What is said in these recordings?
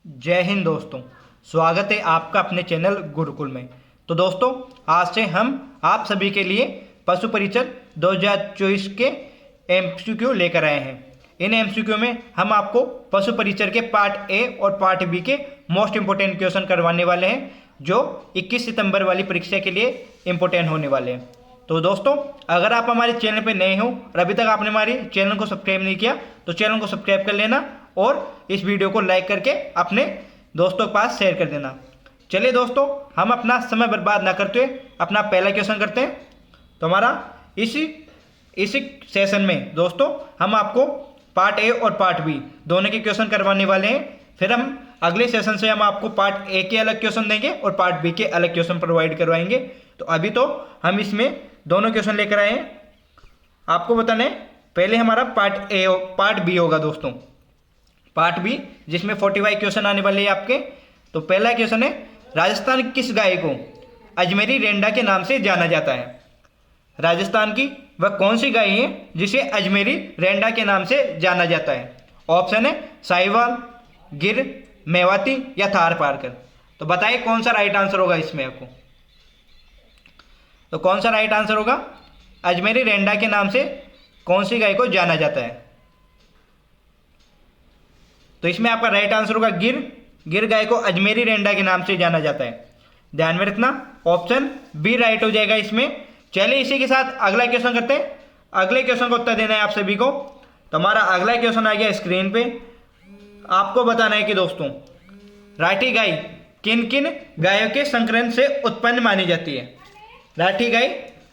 जय हिंद दोस्तों। स्वागत है आपका अपने चैनल गुरुकुल में। तो दोस्तों, आज से हम आप सभी के लिए पशु परिचर 2024 के एमसीक्यू लेकर आए हैं। इन एमसीक्यू में हम आपको पशु परिचर के पार्ट ए और पार्ट बी के मोस्ट इंपोर्टेंट क्वेश्चन करवाने वाले हैं, जो 21 सितंबर वाली परीक्षा के लिए इंपोर्टेंट होने वाले हैं। तो दोस्तों, अगर आप हमारे चैनल पर नए हो और अभी तक आपने हमारे चैनल को सब्सक्राइब नहीं किया तो चैनल को सब्सक्राइब कर लेना और इस वीडियो को लाइक करके अपने दोस्तों के पास शेयर कर देना। चलिए दोस्तों, हम अपना समय बर्बाद ना करते हुए अपना पहला क्वेश्चन करते हैं। तो हमारा इसी सेशन में दोस्तों हम आपको पार्ट ए और पार्ट बी दोनों के क्वेश्चन करवाने वाले हैं। फिर हम अगले सेशन से हम आपको पार्ट ए के अलग क्वेश्चन देंगे और पार्ट बी के अलग क्वेश्चन प्रोवाइड करवाएंगे। तो अभी तो हम इसमें दोनों क्वेश्चन लेकर आए हैं। आपको बताना है, पहले हमारा पार्ट ए और पार्ट बी होगा दोस्तों। पार्ट बी जिसमें 45 क्वेश्चन आने वाले हैं आपके। तो पहला क्वेश्चन है, राजस्थान की किस गाय को अजमेरी रेंडा के नाम से जाना जाता है? राजस्थान की वह कौन सी गाय है जिसे अजमेरी रेंडा के नाम से जाना जाता है? ऑप्शन है साहिवाल, गिर, मेवाती या थार पारकर। तो बताइए कौन सा राइट आंसर होगा इसमें आपको। तो कौन सा राइट आंसर होगा? अजमेरी रेंडा के नाम से कौन सी गाय को जाना जाता है? तो इसमें आपका राइट आंसर होगा गिर गाय को अजमेरी रेंडा के नाम से जाना जाता है। ध्यान में रखना, ऑप्शन बी राइट हो जाएगा इसमें। चलिए इसी के साथ अगला क्वेश्चन करते हैं। अगले क्वेश्चन को उत्तर देना है आप सभी को। तो हमारा अगला क्वेश्चन आ गया स्क्रीन पे। आपको बताना है कि दोस्तों, राठी गाय किन किन गायों के संकरण से उत्पन्न मानी जाती है? राठी गाय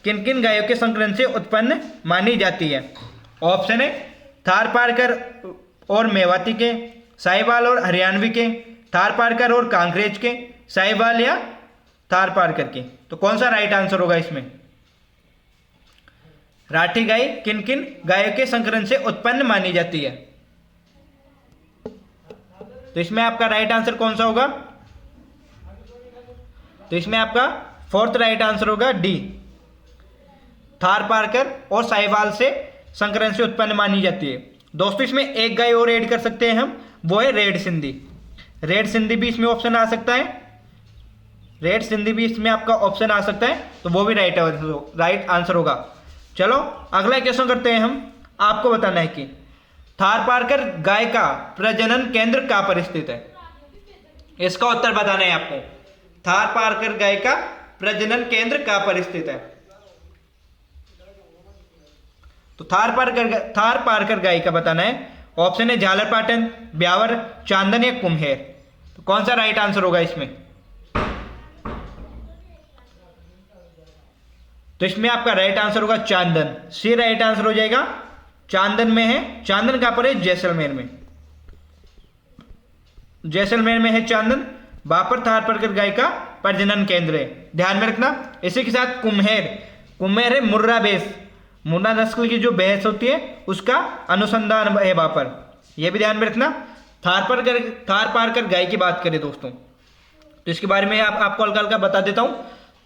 किन किन गायों के संकरण से उत्पन्न मानी जाती है? ऑप्शन है थार पारकर और मेवाती के, साहिवाल और हरियाणवी के, थार पारकर और कांकरेज के, साहिवाल या थार पारकर के। तो कौन सा राइट आंसर होगा इसमें? राठी गाय किन किन गायों के संकरण से उत्पन्न मानी जाती है? तो इसमें आपका राइट आंसर कौन सा होगा? तो इसमें आपका फोर्थ राइट आंसर होगा डी, थार पारकर और साहिवाल से संकरण से उत्पन्न मानी जाती है। दोस्तों, इसमें एक गाय और ऐड कर सकते हैं हम, वो है रेड सिंधी। रेड सिंधी भी इसमें ऑप्शन आ सकता है। रेड सिंधी भी इसमें आपका ऑप्शन आ सकता है, तो वो भी राइट आंसर होगा। चलो अगला क्वेश्चन करते हैं हम। आपको बताना है कि थार पारकर गाय का प्रजनन केंद्र कहाँ पर स्थित है? इसका उत्तर बताना है आपको। थार पारकर गाय का प्रजनन केंद्र कहाँ पर स्थित है? तो थार पारकर गाय का बताना है। ऑप्शन है झालरपाटन, ब्यावर, चांदन या कुम्हेर। तो कौन सा राइट आंसर होगा इसमें? तो इसमें आपका राइट आंसर होगा चांदन। सी राइट आंसर हो जाएगा। चांदन में है। चांदन कहां पर है? जैसलमेर में। जैसलमेर में है चांदन। वहां पर थार पारकर गाय का प्रजनन केंद्र है। ध्यान में रखना। इसी के साथ कुम्हेर है मुर्रा भैंस, मुर्रा नस्ल की जो भैंस होती है उसका अनुसंधान है वहां पर। यह भी ध्यान में रखना। थार पारकर गाय की बात करें दोस्तों, तो इसके बारे में आपको हल्का हल्का बता देता हूं।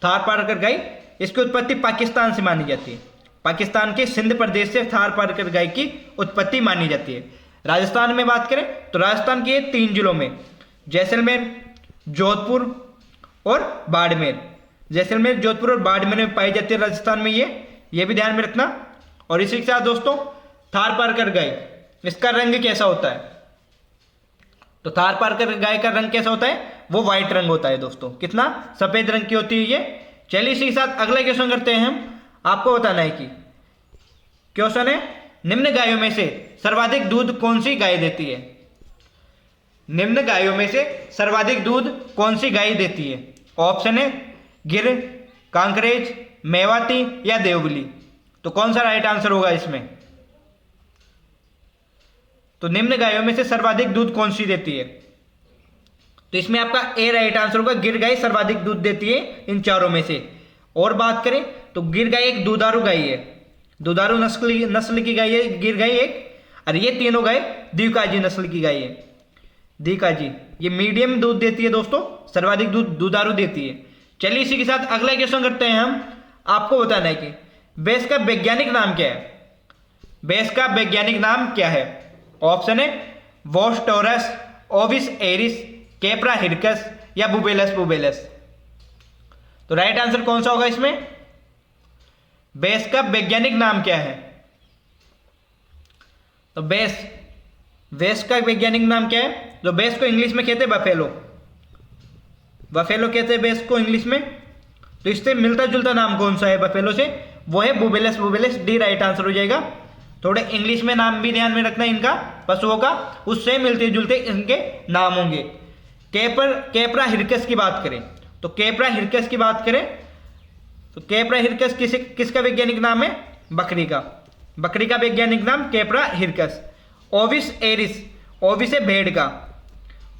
थार पारकर गाय, इसकी उत्पत्ति पाकिस्तान से मानी जाती है। पाकिस्तान के सिंध प्रदेश से थार पारकर गाय की उत्पत्ति मानी जाती है। राजस्थान में बात करें तो राजस्थान के 3 जिलों में जैसलमेर, जोधपुर और बाड़मेर। जैसलमेर, जोधपुर और बाड़मेर में पाई जाती है राजस्थान में ये भी ध्यान में रखना। और इसी के साथ दोस्तों, थार पारकर गाय, इसका रंग कैसा होता है? तो थार पारकर गाय का रंग कैसा होता है? वो व्हाइट रंग होता है दोस्तों। कितना? सफेद रंग की होती है ये। चलिए इसी के साथ अगला क्वेश्चन करते हैं हम। आपको बताना है कि क्वेश्चन है, निम्न गायों में से सर्वाधिक दूध कौन सी गाय देती है? निम्न गायों में से सर्वाधिक दूध कौन सी गाय देती है? ऑप्शन है गिर, कांकरेज, मेवाती या देवबली। तो कौन सा राइट आंसर होगा इसमें? तो निम्न गायों में से सर्वाधिक दूध कौन सी देती है? तो इसमें आपका ए राइट आंसर होगा। गिर गाय सर्वाधिक दूध देती है इन चारों में से। और बात करें तो गिर गाय एक दुधारू गाय है, दुधारू नस्ल की गाय है गिर गाय एक। और ये तीनों गाय द्विकाजी नस्ल की गाय है। द्विकाजी ये मीडियम दूध देती है दोस्तों, सर्वाधिक दूध दुधारू देती है। चलिए इसी के साथ अगला क्वेश्चन करते हैं हम। आपको बताना है कि भैंस का वैज्ञानिक नाम क्या है? भैंस का वैज्ञानिक नाम क्या है? ऑप्शन है वोस torus, Ovis Eris Capra hircus या बुबेलस बुबेलस? तो राइट आंसर कौन सा होगा इसमें? भैंस का वैज्ञानिक नाम क्या है? तो भैंस का वैज्ञानिक नाम क्या है? जो भैंस को इंग्लिश में कहते हैं बफेलो, बफेलो कहते हैं भैंस को इंग्लिश में। तो इससे मिलता जुलता नाम कौन सा है बफेलो से? वो है बुबेलस बुबेलस। डी राइट आंसर हो जाएगा। थोड़े इंग्लिश में नाम भी ध्यान में रखना इनका, पशुओं का, उससे मिलते जुलते इनके नाम होंगे। कैप्रा हिरकस की बात करें तो कैप्रा हिरकस की बात करें तो कैप्रा हिरकस किसका वैज्ञानिक नाम है? बकरी का। बकरी का वैज्ञानिक नाम Capra hircus. Ovis Eris, Ovis है भेड़ का,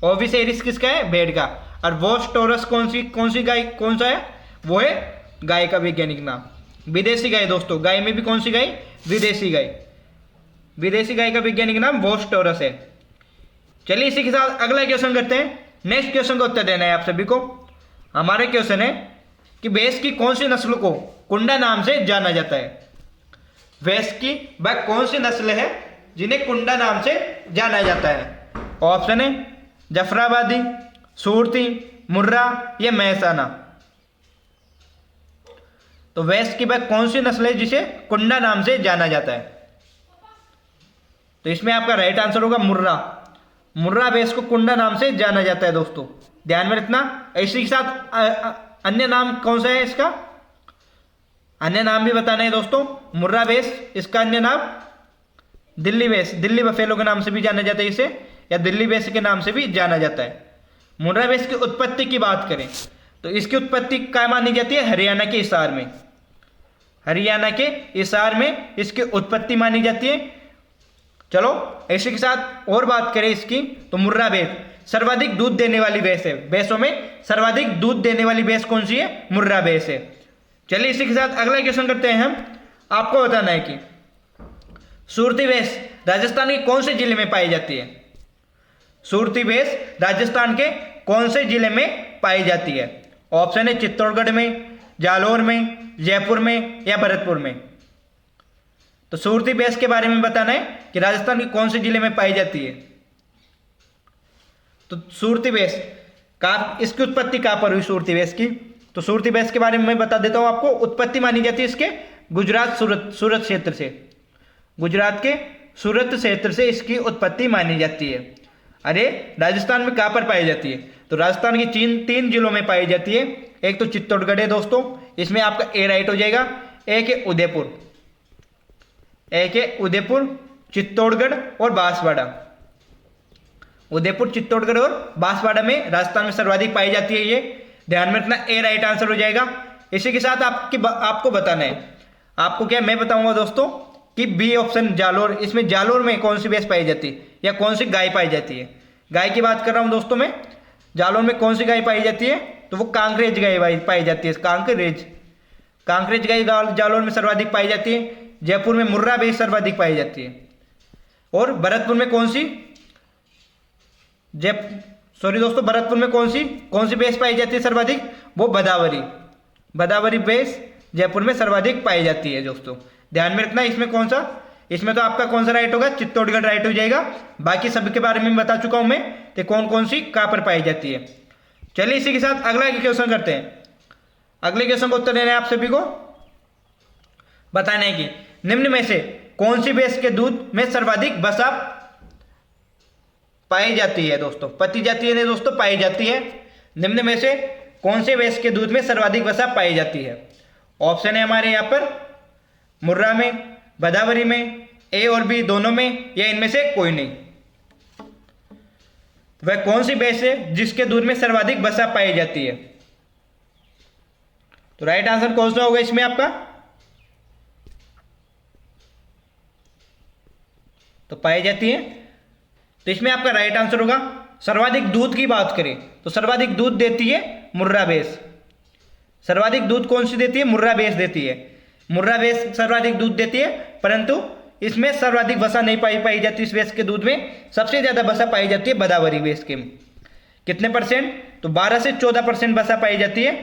ओविस एरिस किसका है? भेड़ का। और वोस टोरस कौन सी गाय, कौन सा है? वो है गाय का वैज्ञानिक नाम। विदेशी गाय दोस्तों, गाय में भी कौन सी गाय? विदेशी गाय। विदेशी गाय का वैज्ञानिक नाम वोस टोरस है। चलिए इसी के साथ अगला क्वेश्चन करते हैं। नेक्स्ट क्वेश्चन का उत्तर देना है आप सभी को। हमारे क्वेश्चन है कि भैंस की कौन सी नस्ल को कुंडा नाम से जाना जाता है? भैंस की वह कौन सी नस्ल है जिन्हें कुंडा नाम से जाना जाता है? ऑप्शन है जफराबादी, सूरती, मुर्रा या महसाना। तो भैंस की वह कौन सी नस्ल है जिसे कुंडा नाम से जाना जाता है? तो इसमें आपका राइट आंसर होगा मुर्रा। मुर्रा भैंस को कुंडा नाम से जाना जाता है दोस्तों, ध्यान में रखना। इसी के साथ अन्य नाम कौन सा है इसका? अन्य नाम भी बताना है दोस्तों। मुर्रा भैंस, इसका अन्य नाम दिल्ली भैंस, दिल्ली बफेलो के नाम से भी जाना जाता है इसे, या दिल्ली भैंस के नाम से भी जाना जाता है। मुर्रा भैंस की उत्पत्ति की बात करें तो इसकी उत्पत्ति कहाँ मानी जाती है? हरियाणा के हिसार में। हरियाणा के हिसार में इसकी उत्पत्ति मानी जाती है। चलो इसी के साथ और बात करें इसकी तो मुर्रा भैंस सर्वाधिक दूध देने वाली भैंस है। भैंसों में सर्वाधिक दूध देने वाली भैंस कौन सी है? मुर्रा भैंस है। चलिए इसी के साथ अगला क्वेश्चन करते हैं हम। आपको बताना है कि सूरती भैंस राजस्थान के कौन से जिले में पाई जाती है? सूरती भैंस राजस्थान के कौन से जिले में पाई जाती है? ऑप्शन है चित्तौड़गढ़ में, जालौर में, जयपुर में या भरतपुर में। तो सूरती भैंस के बारे में बताना है कि राजस्थान के कौन से जिले में पाई जाती है। तो सूरती भैंस का, इसकी उत्पत्ति कहां पर हुई सूरती भैंस की? तो सूरती भैंस के बारे में मैं बता देता हूं आपको। उत्पत्ति मानी जाती है इसके गुजरात सूरत क्षेत्र से। गुजरात के सूरत क्षेत्र से इसकी उत्पत्ति मानी जाती है। अरे राजस्थान में कहां पर पाई जाती है? तो राजस्थान की तीन जिलों में पाई जाती है। एक तो चित्तौड़गढ़ है दोस्तों, इसमें आपका ए राइट हो जाएगा। एक है उदयपुर, एक है उदयपुर, चित्तौड़गढ़ और बांसवाड़ा। उदयपुर, चित्तौड़गढ़ और बांसवाड़ा में राजस्थान में सर्वाधिक पाई जाती है। ये ध्यान में रखना, ए राइट आंसर हो जाएगा। इसी के साथ आपको बताना है, आपको क्या मैं बताऊंगा दोस्तों कि बी ऑप्शन जालौर, इसमें जालौर में कौन सी भैंस पाई जाती है या कौन सी गाय पाई जाती है? गाय की बात कर रहा हूं दोस्तों मैं। जालौर में कौन सी गाय पाई जाती है? तो वो कांकरेज गाय पाई जाती है। कांकरेज गाय जालौर में सर्वाधिक पाई जाती है। जयपुर में मुर्रा भैंस सर्वाधिक पाई जाती है। और भरतपुर में कौन सी भरतपुर में कौन सी भैंस पाई जाती है सर्वाधिक? वो भदावरी भैंस जयपुर में सर्वाधिक पाई जाती है दोस्तों, ध्यान में रखना। इसमें तो आपका कौन सा राइट होगा? चित्तौड़गढ़ राइट हो जाएगा। बाकी सब के बारे में बता चुका हूं मैं कि कौन सी कहां पर पाई जाती है। चलिए इसी के साथ अगला क्वेश्चन करते हैं। अगले क्वेश्चन को उत्तर देना है आप सभी को। बताना है कि निम्न में से कौन सी भैंस के दूध में सर्वाधिक वसा पाई जाती है दोस्तों? पती जाती है नहीं दोस्तों, पाई जाती है। निम्न में से कौन से भैंस के दूध में सर्वाधिक वसा पाई जाती है? ऑप्शन है हमारे यहाँ पर मुर्रा में, भदावरी में, ए और बी दोनों में, या इनमें से कोई नहीं। वह कौन सी भैंस है जिसके दूध में सर्वाधिक वसा पाई जाती है? तो राइट आंसर कौन सा होगा इसमें आपका? तो पाई जाती है। तो इसमें आपका राइट आंसर होगा सर्वाधिक दूध की बात करें तो सर्वाधिक दूध देती है मुर्रा भैंस। सर्वाधिक दूध कौन सी देती है? मुर्रा भैंस देती है। मुर्रा भैंस सर्वाधिक दूध देती है, परंतु इसमें सर्वाधिक वसा नहीं पाई जाती। इस भैंस के दूध में सबसे ज्यादा वसा पाई जाती है भदावरी भैंस के। कितने परसेंट? तो 12 से 14% वसा पाई जाती है।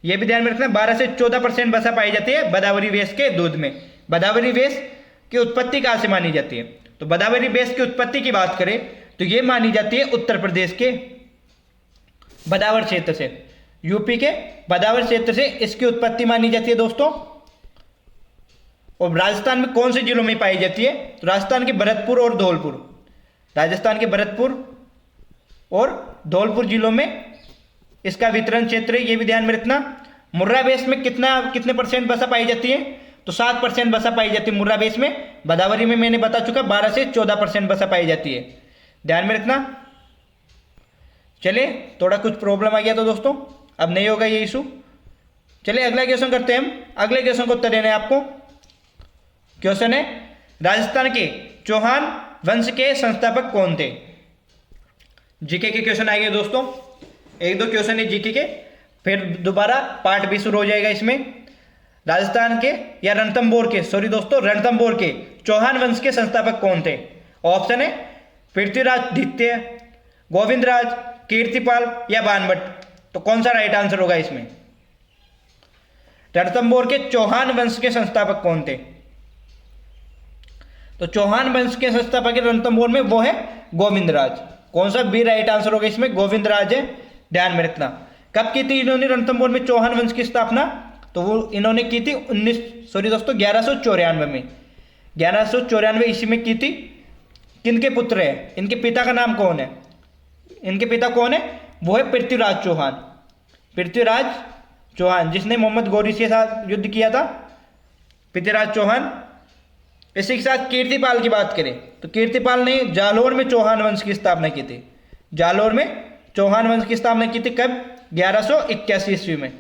यह भी ध्यान में रखना, 12 से 14% वसा पाई जाती है भदावरी भैंस के दूध में। भदावरी भैंस की उत्पत्ति कहां से मानी जाती है? तो भदावरी भैंस की उत्पत्ति की बात करें तो यह मानी जाती है उत्तर प्रदेश के। बदावर क्षेत्र से, यूपी के बदावर क्षेत्र से इसकी उत्पत्ति मानी जाती है दोस्तों। और राजस्थान में कौन से जिलों में पाई जाती है? तो राजस्थान के भरतपुर और धौलपुर, राजस्थान के भरतपुर और धौलपुर जिलों में इसका वितरण क्षेत्र है, ये भी ध्यान में रखना। मुर्रा बेस में कितने परसेंट बसा पाई जाती है? तो 7% बसा पाई जाती है मुर्रा बेस में। बदावरी में मैंने बता चुका 12 से 14% बसा पाई जाती है, ध्यान में रखना। चलिए, थोड़ा कुछ प्रॉब्लम आ गया तो दोस्तों, अब नहीं होगा ये इशू। चलिए अगला क्वेश्चन करते हैं हम। अगले क्वेश्चन को उत्तर देना है आपको। क्वेश्चन है, राजस्थान के चौहान वंश के संस्थापक कौन थे? जीके के क्वेश्चन आएंगे दोस्तों, एक दो क्वेश्चन है जीके के, फिर दोबारा पार्ट भी शुरू हो जाएगा इसमें। राजस्थान के या रणथंभौर के, सॉरी दोस्तों, रणथंभौर के चौहान वंश के संस्थापक कौन थे? ऑप्शन है पृथ्वीराज द्वितीय, गोविंदराज, कीर्तिपाल या बाणभट्ट। तो कौन सा राइट आंसर होगा इसमें? रणथंभौर के चौहान वंश के संस्थापक कौन थे? तो चौहान वंश के संस्थापक रणथंभौर में वो है गोविंदराज। कौन सा बी राइट आंसर होगा इसमें? गोविंदराज है, ध्यान में रखना। कब की थी इन्होंने रणथंभौर में चौहान वंश की स्थापना? तो वो इन्होंने की थी 1194 में, 1194 ईस्वी में की थी। किनके पुत्र है? इनके पिता का नाम कौन है? इनके पिता कौन है? वो है पृथ्वीराज चौहान। पृथ्वीराज चौहान जिसने मोहम्मद गौरी के साथ युद्ध किया था, पृथ्वीराज चौहान। इसी के साथ कीर्तिपाल की बात करें तो कीर्तिपाल ने जालोर में चौहान वंश की स्थापना की थी। जालोर में चौहान वंश की स्थापना की थी कब? 1181 ईस्वी में।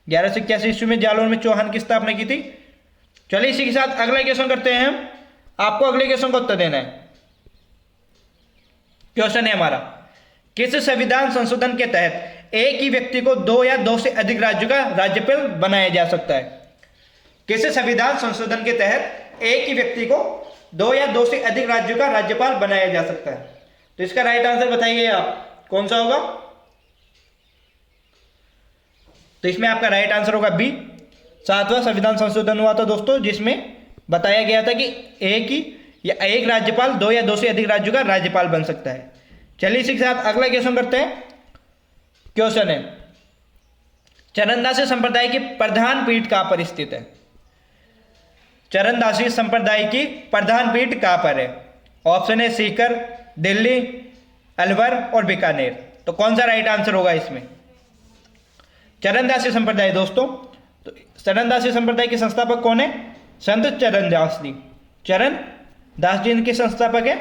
1181 ईस्वी में जालोर में चौहान की स्थापना की थी। चलिए इसी के साथ अगला क्वेश्चन करते हैं हम। आपको अगले क्वेश्चन का उत्तर देना है। क्वेश्चन है हमारा, किस संविधान संशोधन के तहत एक ही व्यक्ति को 2 या 2 से अधिक राज्यों का राज्यपाल बनाया जा सकता है? किस संविधान संशोधन के तहत एक ही व्यक्ति को 2 या 2 से अधिक राज्यों का राज्यपाल बनाया जा सकता है? तो इसका राइट आंसर बताइए आप, कौन सा होगा? तो इसमें आपका राइट आंसर होगा बी। 7वां संविधान संशोधन हुआ था दोस्तों, जिसमें बताया गया था कि एक राज्यपाल 2 या 2 से अधिक राज्यों का राज्यपाल बन सकता है। चलिए इसी के साथ अगला क्वेश्चन करते हैं। क्वेश्चन है, चरणदासी संप्रदाय की प्रधान पीठ कहां पर स्थित है? चरणदासी संप्रदाय की प्रधान पीठ कहां पर है? ऑप्शन है सीकर, दिल्ली, अलवर और बीकानेर। तो कौन सा राइट आंसर होगा इसमें? चरणदासी संप्रदाय दोस्तों, तो चरणदासी संप्रदाय के संस्थापक कौन है? संत चरणदास जी। चरणदास जी इनके संस्थापक है,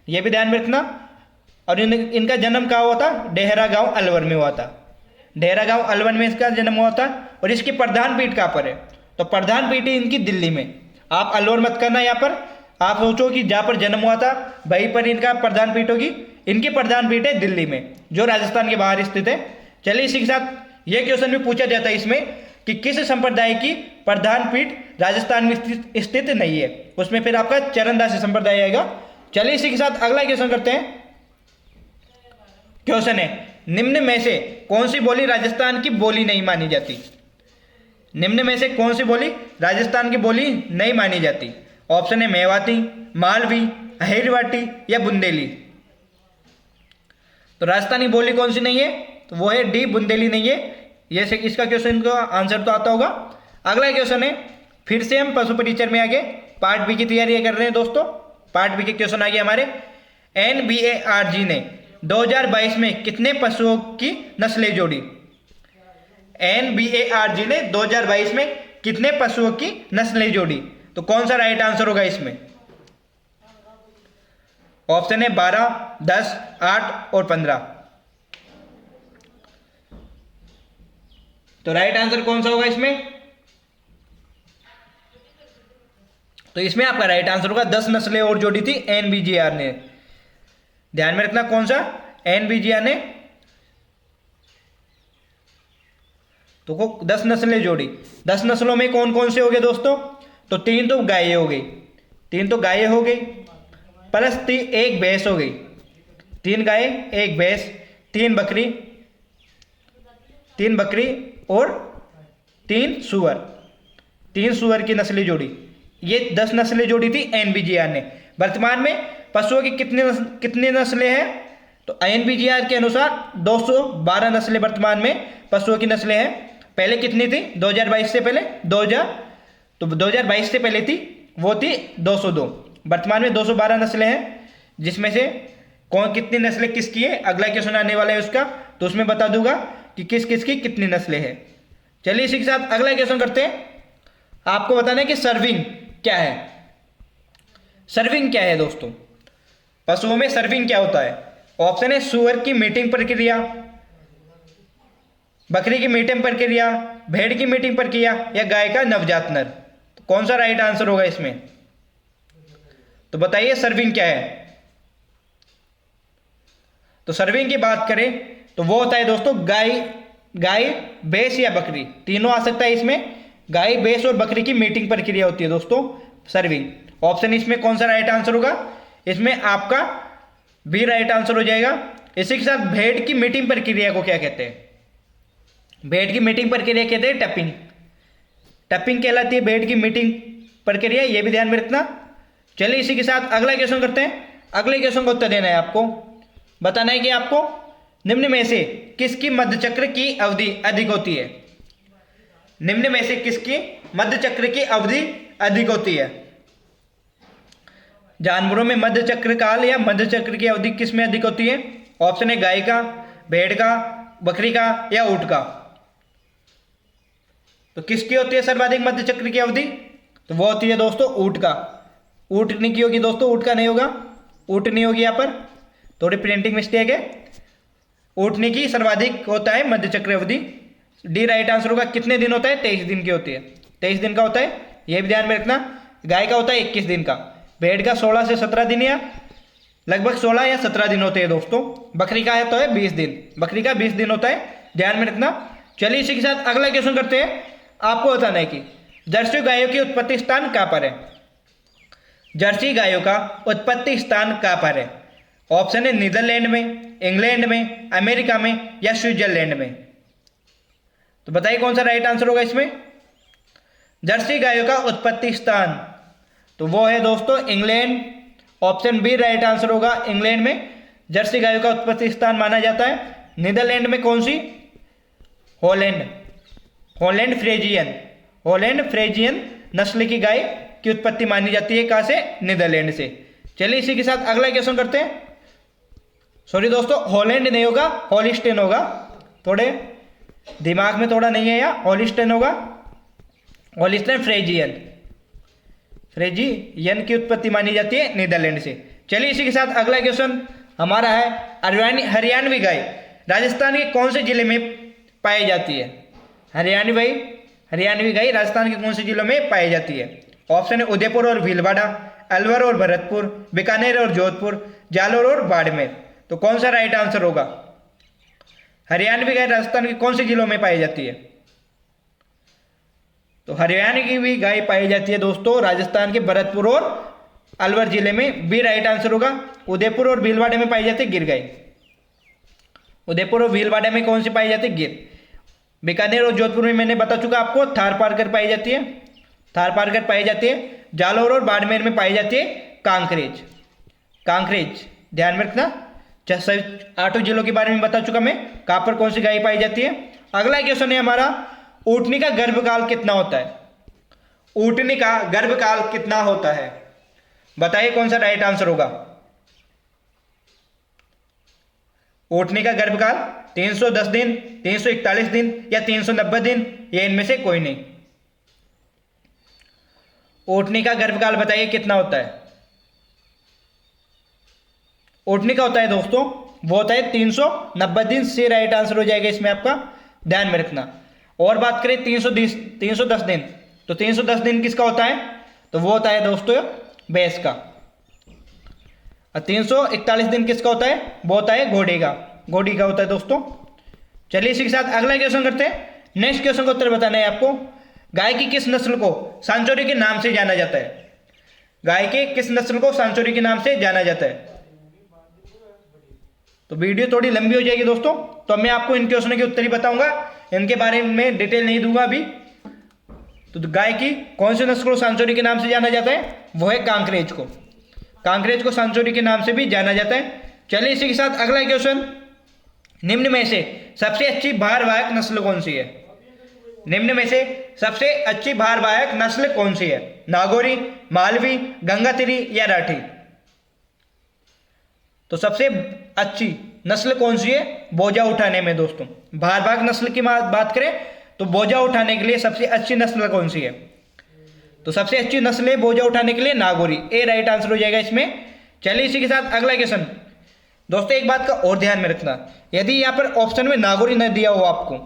यह भी ध्यान में रखना। और इनका जन्म कहाँ हुआ था? डेहरा गांव अलवर में हुआ था। डेहरा गांव अलवर में इसका जन्म हुआ था। और इसकी प्रधान पीठ कहाँ पर है? तो प्रधान पीठ है इनकी दिल्ली में। आप अलवर मत करना, यहाँ पर आप सोचो कि जहाँ पर जन्म हुआ था वहीं पर इनका प्रधान पीठ होगी। इनकी प्रधान पीठ है दिल्ली में, जो राजस्थान के बाहर स्थित है। चलिए इसी के साथ यह क्वेश्चन भी पूछा जाता है इसमें कि किस संप्रदाय की प्रधान पीठ राजस्थान में स्थित नहीं है? उसमें फिर आपका चरणदासी संप्रदाय आएगा। चलिए इसी के साथ अगला क्वेश्चन करते हैं। क्वेश्चन है, निम्न में से कौन सी बोली राजस्थान की बोली नहीं मानी जाती? निम्न में से कौन सी बोली राजस्थान की बोली नहीं मानी जाती? ऑप्शन है मेवाती, मालवी, अहिरवाटी या बुंदेली। तो राजस्थानी बोली कौन सी नहीं है? तो वो है डी, बुंदेली नहीं है। ये से इसका क्वेश्चन का आंसर तो आता होगा। अगला क्वेश्चन है, फिर से हम पशु परिचर में आगे पार्ट बी की तैयारी कर रहे हैं दोस्तों। पार्ट बी के क्वेश्चन आगे हमारे। NBARG ने 2022 में कितने पशुओं की नस्लें जोड़ी? NBARG ने 2022 में कितने पशुओं की नस्लें जोड़ी? तो कौन सा राइट आंसर होगा इसमें? ऑप्शन है 12, 10, 8 और 15। तो राइट आंसर कौन सा होगा इसमें? तो इसमें आपका राइट आंसर होगा 10 नस्लें और जोड़ी थी NBGR ने। ध्यान में रखना, कौन सा? NBGR ने तो को 10 नस्लें जोड़ी। 10 नस्लों में कौन कौन से हो गए दोस्तों? तो 3 तो गायें हो गई, 3 तो गायें हो गई, प्लस 1 भैंस हो गई। 3 गायें, 1 भैंस, 3 बकरी और 3 सुअर। 3 सुअर की नस्लें जोड़ी। ये 10 नस्लें जोड़ी थी NBGR ने। वर्तमान में पशुओं की कितनी नस्लें हैं? तो INPGR के अनुसार 212 नस्लें वर्तमान में पशुओं की नस्लें हैं। पहले कितनी थी 2022 से पहले 2022 से पहले थी वो थी 202। वर्तमान में 212 नस्लें हैं, जिसमें से कौन कितनी नस्लें किसकी है अगला क्वेश्चन आने वाला है उसका, तो उसमें बता दूंगा कि किस किस की कितनी नस्लें हैं। चलिए इसी के साथ अगला क्वेश्चन करते हैं। आपको बताना है कि सर्विंग क्या है। सर्विंग क्या है दोस्तों? पशुओं में सर्विंग क्या होता है? ऑप्शन है सुअर की मीटिंग प्रक्रिया, बकरी की मीटिंग प्रक्रिया, भेड़ की मीटिंग प्रक्रिया या गाय का नवजात नर। तो कौन सा राइट आंसर होगा इसमें? तो बताइए सर्विंग क्या है। तो सर्विंग की बात करें तो वो होता है दोस्तों गाय भैंस या बकरी, तीनों आ सकता है इसमें। गाय भैंस और बकरी की मीटिंग प्रक्रिया होती है दोस्तों सर्विंग। ऑप्शन इसमें कौन सा राइट आंसर होगा? इसमें आपका बी राइट आंसर हो जाएगा। इसी के साथ भेड़ की मीटिंग प्रक्रिया को क्या कहते हैं? भेड़ की मीटिंग प्रक्रिया कहते हैं टपिंग। टपिंग कहलाती है भेड़ की मीटिंग प्रक्रिया, ये भी ध्यान में रखना। चलिए इसी के साथ अगला क्वेश्चन करते हैं। अगले क्वेश्चन का उत्तर देना है आपको। बताना है कि आपको निम्न में से किसकी मध्य चक्र की अवधि अधिक होती है? निम्न में से किसकी मध्य चक्र की अवधि अधिक होती है? जानवरों में मध्य चक्र काल या मध्य चक्र की अवधि किस में अधिक होती है? ऑप्शन है गाय का, भेड़ का, बकरी का या ऊंट का। तो किसकी होती है सर्वाधिक मध्य चक्र की अवधि? तो वो होती है दोस्तों ऊंट का। ऊँटनी की होगी दोस्तों, ऊँट का नहीं होगा। ऊँटनी होगी यहाँ पर, थोड़ी प्रिंटिंग मिस्टेक है। ऊँटनी की सर्वाधिक होता है मध्य चक्र अवधि। डी राइट आंसर होगा। कितने दिन होता है? 23 दिन की होती है। 23 दिन का होता है, यह भी ध्यान में रखना। गाय का होता है 21 दिन का, भेड़ का 16 से 17 दिन या लगभग 16 या 17 दिन होते हैं दोस्तों। बकरी का है तो है 20 दिन, बकरी का 20 दिन होता है, ध्यान में रखना। चलिए इसी के साथ अगला क्वेश्चन करते हैं। आपको बताना है कि जर्सी गायों की उत्पत्ति स्थान कहाँ पर है? जर्सी गायों का उत्पत्ति स्थान कहाँ पर है? ऑप्शन है नीदरलैंड में, इंग्लैंड में, अमेरिका में या स्विट्जरलैंड में। तो बताइए कौन सा राइट आंसर होगा इसमें? जर्सी गायों का उत्पत्ति स्थान तो वो है दोस्तों England. Option B right answer होगा। इंग्लैंड में जर्सी गायों का उत्पत्ति स्थान माना जाता है। नीदरलैंड में कौन सी? हॉलैंड फ्रेजियन नस्ल की गाय की उत्पत्ति मानी जाती है। कहाँ से? नीदरलैंड से। चलिए इसी के साथ अगला क्वेश्चन करते हैं। सॉरी दोस्तों, हॉलैंड नहीं होगा, हॉलिस्टेन होगा। थोड़े दिमाग में थोड़ा नहीं है यहाँ, हॉलिस्टेन होगा। हॉलिस्टेन फ्रेजियन की उत्पत्ति मानी जाती है नीदरलैंड से। चलिए इसी के साथ अगला क्वेश्चन हमारा है हरियाणवी गाय राजस्थान के कौन से जिले में पाई जाती है? हरियाणवी गाय राजस्थान के कौन से जिलों में पाई जाती है? ऑप्शन है उदयपुर और भीलवाड़ा, अलवर और भरतपुर, बीकानेर और जोधपुर, जालोर और बाड़मेर। तो कौन सा राइट आंसर होगा? हरियाणवी गाय राजस्थान के कौन से जिलों में पाई जाती है? तो हरियाणा की भी गाय पाई जाती है दोस्तों राजस्थान के भरतपुर और अलवर जिले में। बी राइट आंसर होगा। उदयपुर और भीलवाड़ा में पाई जाती है गिर गाय। उदयपुर और भीलवाड़ा में कौन सी पाई जाती है? गिर। बीकानेर और जोधपुर में मैंने बता चुका आपको, थारपारकर पाई जाती है। थारपारकर पाई जाती है। जालोर और बाड़मेर में पाई जाती है कांकरेज। ध्यान में रखना। 8 जिलों के बारे में बता चुका मैं, कहाँ पर कौन सी गाय पाई जाती है। अगला क्वेश्चन है हमारा, ऊँटनी का गर्भकाल कितना होता है? ऊँटनी का गर्भकाल कितना होता है? बताइए कौन सा राइट आंसर होगा? ऊँटनी का गर्भकाल 310 दिन, 341 दिन या 390 दिन, या इनमें से कोई नहीं। ऊँटनी का गर्भकाल बताइए कितना होता है? ऊँटनी का होता है दोस्तों, वो होता है 390 दिन। से राइट आंसर हो जाएगा इसमें आपका, ध्यान में रखना। और बात करें 310 दिन, तो 310 दिन किसका होता है? तो वो होता है दोस्तों भैंस का। और 341 दिन किसका होता है? वो होता है घोड़ी का होता है दोस्तों। चलिए इसी के साथ अगला क्वेश्चन करते हैं। नेक्स्ट क्वेश्चन का उत्तर बताना है आपको। गाय की किस नस्ल को सांचौरी के नाम से जाना जाता है? गाय के किस नस्ल को सांचौरी के नाम से जाना जाता है? तो वीडियो थोड़ी लंबी हो जाएगी दोस्तों, तो मैं आपको इन क्वेश्चनों के उत्तर ही बताऊंगा, इनके बारे में डिटेल नहीं दूंगा अभी। तो गाय की कौन से नस्ल को सांचौरी के नाम से जाना जाता है? वो है कांकरेज को सांचौरी के नाम से भी जाना जाता है। चलिए इसी के साथ अगला क्वेश्चन, निम्न में से सबसे अच्छी भारवाहक नस्ल कौन सी है? निम्न में से सबसे अच्छी भारवाहक नस्ल कौन सी है? नागौरी, मालवी, गंगातिरी या राठी? तो सबसे अच्छी नस्ल कौन सी है बोझा उठाने में दोस्तों? भारवाहक नस्ल की बात करें तो बोझा उठाने के लिए सबसे अच्छी नस्ल कौन सी है? तो सबसे अच्छी नस्ल है बोझा उठाने के लिए नागौरी, ए राइट आंसर हो जाएगा इसमें। चलिए इसी के साथ अगला क्वेश्चन दोस्तों, एक बात का और ध्यान में रखना, यदि यहाँ पर ऑप्शन में नागौरी न दिया हो आपको,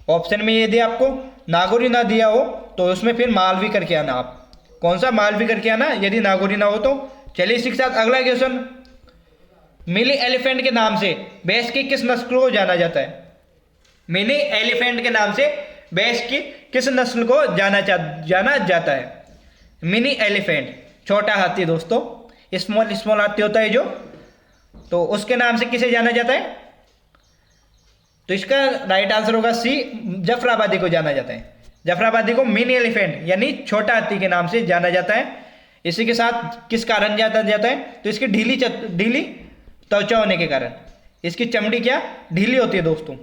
ऑप्शन में यदि आपको नागौरी ना दिया हो तो उसमें फिर मालवी करके आना। आप कौन सा मालवी करके आना यदि नागौरी ना हो तो। चलिए इसी के साथ अगला क्वेश्चन, मिनी एलिफेंट के नाम से भैंस की किस नस्ल को जाना जाता है? मिनी एलिफेंट के नाम से भैंस की किस नस्ल को जाना जाता है? मिनी एलिफेंट, छोटा हाथी दोस्तों, स्मॉल हाथी होता है जो, तो उसके नाम से किसे जाना जाता है? तो इसका राइट आंसर होगा सी, जफराबादी को जाना जाता है। जफराबादी को मिनी एलिफेंट यानी छोटा हाथी के नाम से जाना जाता है। इसी के साथ किस कारण जाना जाता है? तो इसकी ढीली त्वचा होने के कारण, इसकी चमड़ी क्या ढीली होती है दोस्तों,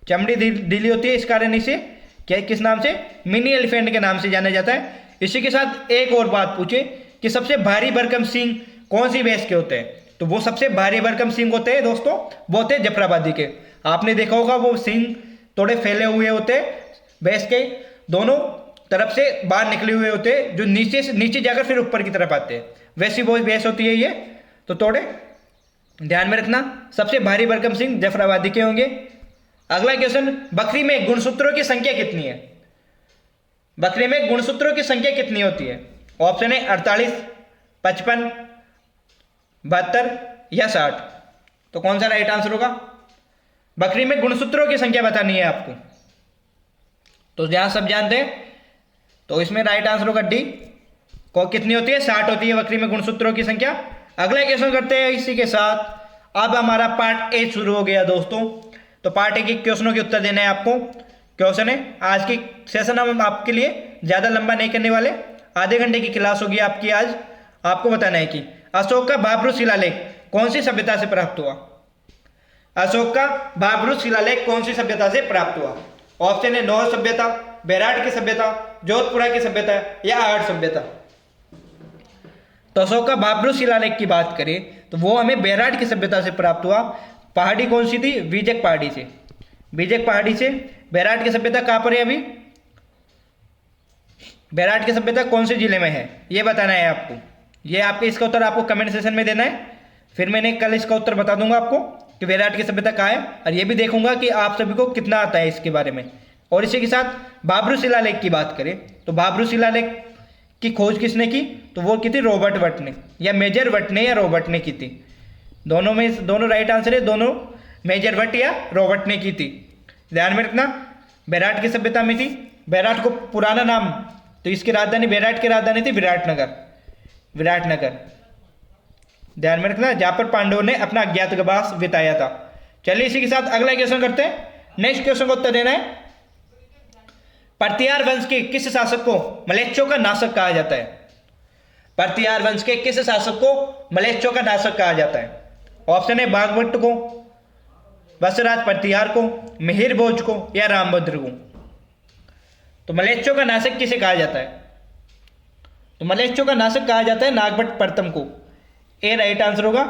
चमड़ी ढीली होती है, इस कारण इसे क्या किस नाम से मिनी एलिफेंट के नाम से जाना जाता है। इसी के साथ एक और बात पूछे कि सबसे भारी भरकम सींग कौन सी भैंस के होते हैं? तो वो सबसे भारी भरकम सींग होते हैं दोस्तों, वो होते हैं जफराबादी के। आपने देखा होगा वो सींग थोड़े फैले हुए होते हैं, भैंस के दोनों तरफ से बाहर निकले हुए होते हैं, जो नीचे जाकर फिर ऊपर की तरफ आते हैं, वैसी वो भैंस होती है ये। तो थोड़े ध्यान में रखना, सबसे भारी भरकम सींग जफराबादी के होंगे। अगला क्वेश्चन, बकरी में गुणसूत्रों की संख्या कितनी है? बकरी में गुणसूत्रों की संख्या कितनी होती है? ऑप्शन है 48, 55, 72 या 60। तो कौन सा राइट आंसर होगा? बकरी में गुणसूत्रों की संख्या बतानी है आपको, तो जहां सब जानते हैं तो इसमें राइट आंसर होगा डी, को कितनी होती है? 60 होती है बकरी में गुणसूत्रों की संख्या। अगला क्वेश्चन करते हैं इसी के साथ। अब हमारा पार्ट ए शुरू हो गया दोस्तों, तो पार्ट ए के क्वेश्चनों के उत्तर देने हैं आपको। क्वेश्चन है, आज की सेशन हम आपके लिए ज़्यादा लंबा नहीं करने वाले, आधे घंटे की क्लास होगी आपकी आज। आपको बताना है कि अशोक का बाबरू शिलालेख कौन सी सभ्यता से प्राप्त हुआ? अशोक का बाबरू शिलालेख कौन सी सभ्यता से प्राप्त हुआ? ऑप्शन है नौह सभ्यता, बैराट की सभ्यता, जोधपुरा की सभ्यता या आर्ट सभ्यता। तो अशोक का बाबरू शिलालेख की बात करें तो वो हमें बैराट की सभ्यता से प्राप्त हुआ। पहाड़ी कौन सी थी? बीजक पहाड़ी से, बीजक पहाड़ी से। बैराट की सभ्यता कहाँ पर है? अभी बैराट की सभ्यता कौन से जिले में है ये बताना है आपको। ये आपके इसका उत्तर आपको कमेंट सेशन में देना है, फिर मैंने कल इसका उत्तर बता दूंगा आपको कि बैराट की सभ्यता कहाँ है, और ये भी देखूंगा कि आप सभी को कितना आता है इसके बारे में। और इसी के साथ बाबरू शिलालेख की बात करें तो बाबरू शिलालेख की खोज किसने की? तो वो की थी रॉबर्ट वट ने, या मेजर वट ने या रॉबर्ट ने की थी। दोनों में दोनों राइट आंसर है, दोनों मेजर वट या रॉबर्ट ने की थी। ध्यान में रखना, बैराट की सभ्यता में थी। बैराट को पुराना नाम, तो इसकी राजधानी, बैराट की राजधानी थी विराटनगर, विराटनगर। ध्यान में रखना, जहां पर पांडवों ने अपना अज्ञातवास बिताया था। चलिए इसी के साथ अगला क्वेश्चन करते हैं। नेक्स्ट क्वेश्चन को उत्तर देना है, पर्तियार वंश के किस शासक को मलेच्छों का नाशक कहा जाता है? पर्तियार वंश के किस शासक को मलेच्छों का नाशक कहा जाता है? ऑप्शन है बागभट्ट को, वत्सराज पर्तियार को, मिहिर भोज को या रामभद्र को। तो मलेच्छों का नाशक किसे कहा जाता है? तो मलेच्छों का नाशक कहा जाता है नागभट्ट प्रथम को, ए राइट आंसर होगा।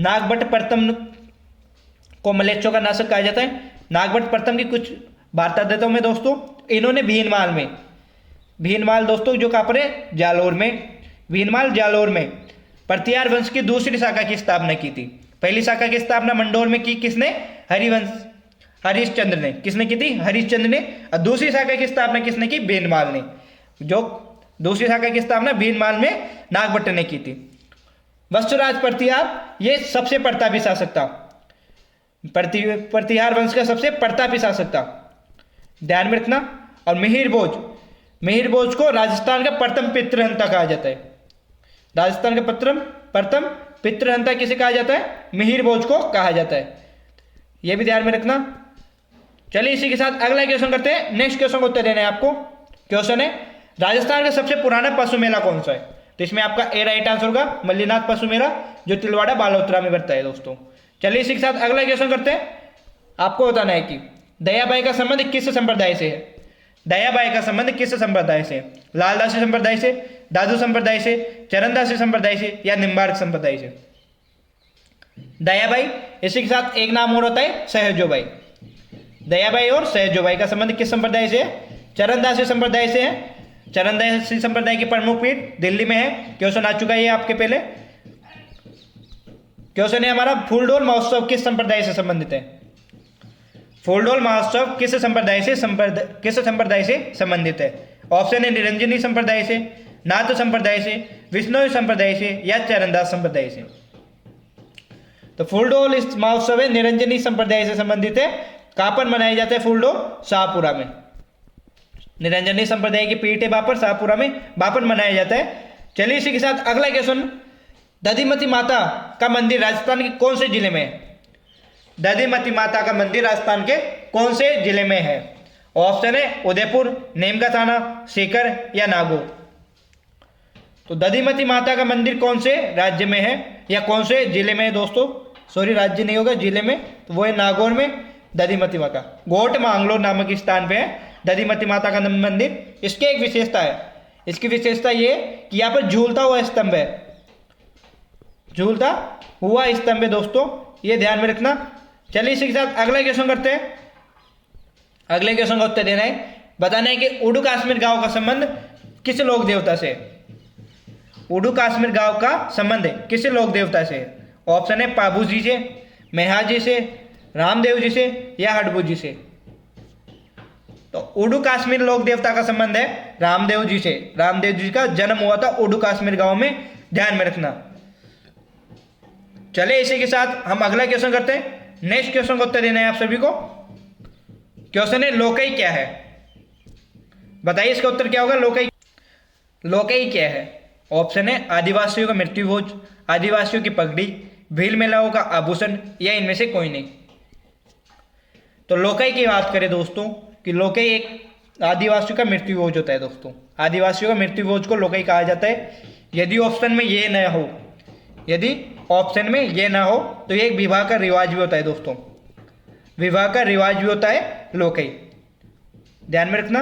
नागभट्ट प्रथम को मलेच्छों का नाशक कहा जाता है। नागभट्ट प्रथम की कुछ वार्ता देता हूं मैं दोस्तों। इन्होंने भीनमाल दोस्तों जो कहाँ पर है? जालोर में, भीनमाल जालोर में पर्तियार वंश की दूसरी शाखा की स्थापना की थी। पहली शाखा की स्थापना मंडोर में की किसने? हरिश्चंद्र ने। किसने की थी? हरिश्चंद्र ने। और दूसरी शाखा की स्थापना किसने की? भीनमाल ने। जो दूसरी शाखा की स्थापना भीनमाल में नागभट्ट ने की थी। वत्सराज पर्तियार ये सबसे प्रतापी शासक था, पर्तियार वंश का सबसे प्रतापी शासक था, ध्यान में रखना। और मिहिर भोज को राजस्थान का प्रथम पितृहंता कहा जाता है। राजस्थान का प्रथम पितृहंता किसे कहा जाता है? मिहिर भोज को कहा जाता है, यह भी ध्यान में रखना। चलिए इसी के साथ अगला क्वेश्चन करते हैं। नेक्स्ट क्वेश्चन को उत्तर देना है आपको। क्वेश्चन है, राजस्थान का सबसे पुराना पशु मेला कौन सा है? तो इसमें आपका ए राइट आंसर होगा मल्लीनाथ पशु मेला, जो तिलवाड़ा बालोतरा में पड़ता है दोस्तों। चलिए इसी के साथ अगला क्वेश्चन करते हैं। आपको बताना है कि दयाबाई का संबंध किस संप्रदाय से है। दयाबाई का संबंध किस संप्रदाय से है? लालदासी संप्रदाय से, दादू संप्रदाय से, चरणदासी संप्रदाय से या निम्बार्क संप्रदाय से? दयाबाई, इसी के साथ एक नाम और होता है सहजोबाई। दयाबाई और सहजोबाई का संबंध किस संप्रदाय से है? चरणदासी संप्रदाय से है। चरणदासी संप्रदाय की प्रमुख पीठ दिल्ली में है। क्वेश्चन आ चुका है ये आपके पहले। क्वेश्चन है हमारा, फूलडोल महोत्सव किस संप्रदाय से संबंधित है? फूलडोल महोत्सव किस संप्रदाय से संबंधित है? ऑप्शन है निरंजनी संप्रदाय से, नाथ संप्रदाय से, विष्णु संप्रदाय से या चरणदास संप्रदाय से? तो फूलडोल इस महोत्सव है निरंजनी संप्रदाय से संबंधित है। कहां पर मनाया जाता है फूलडोल? शाहपुरा में। निरंजनी संप्रदाय की पीठ है वहां पर, शाहपुरा में, वहां पर मनाया जाता है। चलिए इसी के साथ अगला क्वेश्चन, दधिमती माता का मंदिर राजस्थान के कौन से जिले में है? दधिमती माता का मंदिर राजस्थान के कौन से जिले में है? ऑप्शन है उदयपुर, नीम का थाना, सीकर या नागौर? तो दधिमती माता का मंदिर कौन से राज्य में है या कौन से जिले में है दोस्तों? सॉरी, राज्य नहीं होगा, जिले में। तो वो है नागौर में दधिमती माता। गोट मांगलोर नामक स्थान पे है दधिमती माता का मंदिर। इसकी एक विशेषता है, इसकी विशेषता ये कि यहाँ पर झूलता हुआ स्तंभ है, झूलता हुआ स्तंभ है दोस्तों, ये ध्यान में रखना। चलिए इसी के साथ अगला क्वेश्चन करते हैं। अगले क्वेश्चन का उत्तर देना है, बताना है कि उडू काश्मीर गांव का संबंध किस लोक देवता से? उडू काश्मीर गांव का संबंध किस लोक देवता से? ऑप्शन है पाबू जी से, मेहा जी से, रामदेव जी से या हडबू जी से? तो उडू काश्मीर लोक देवता का संबंध है रामदेव जी से। रामदेव जी का जन्म हुआ था उडू काश्मीर गांव में, ध्यान में रखना। चलिए इसी के साथ हम अगला क्वेश्चन करते हैं। नेक्स्ट क्वेश्चन का उत्तर देना है आप सभी को। क्वेश्चन है लोकई क्या है? बताइए इसका उत्तर क्या होगा। लोकई, लोकई क्या है? ऑप्शन है आदिवासियों का मृत्यु भोज, आदिवासियों की पगड़ी, भील महिलाओं का आभूषण या इनमें से कोई नहीं? तो लोकई की बात करें दोस्तों कि लोकई एक आदिवासियों का मृत्यु भोज होता है दोस्तों। आदिवासियों का मृत्यु भोज को लोकई कहा जाता है। यदि ऑप्शन में ये न हो, यदि ऑप्शन में ये ना हो तो ये एक विवाह का रिवाज भी होता है दोस्तों। विवाह का रिवाज भी होता है लोकई, ध्यान में रखना।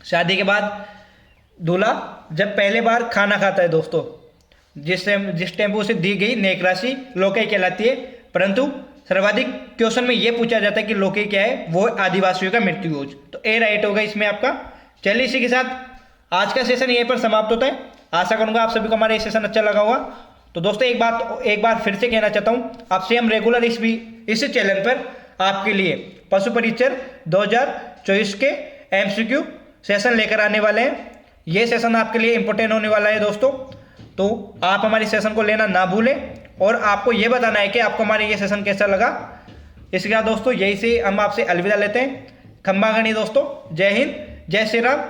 शादी के बाद दूल्हा जब पहले बार खाना खाता है दोस्तों, जिस टेम्पो से दी गई नेक राशि लोकई कहलाती है। परंतु सर्वाधिक क्वेश्चन में यह पूछा जाता है कि लोकई क्या है, वो आदिवासियों का मृत्यु भोज। तो ए राइट होगा इसमें आपका। चलिए इसी के साथ आज का सेशन यहीं पर समाप्त होता है। आशा करूंगा आप सभी को हमारा ये सेशन अच्छा लगा होगा। तो दोस्तों एक बार फिर से कहना चाहता हूँ, आपसे हम रेगुलर इस चैनल पर आपके लिए पशु परीक्षण 2024 के MCQ सेशन लेकर आने वाले हैं। ये सेशन आपके लिए इंपॉर्टेंट होने वाला है दोस्तों, तो आप हमारे सेशन को लेना ना भूलें और आपको ये बताना है कि आपको हमारे ये सेशन कैसा लगा। इसके बाद दोस्तों यही से हम आपसे अलविदा लेते हैं। खंबा गणी दोस्तों, जय हिंद, जय श्री राम।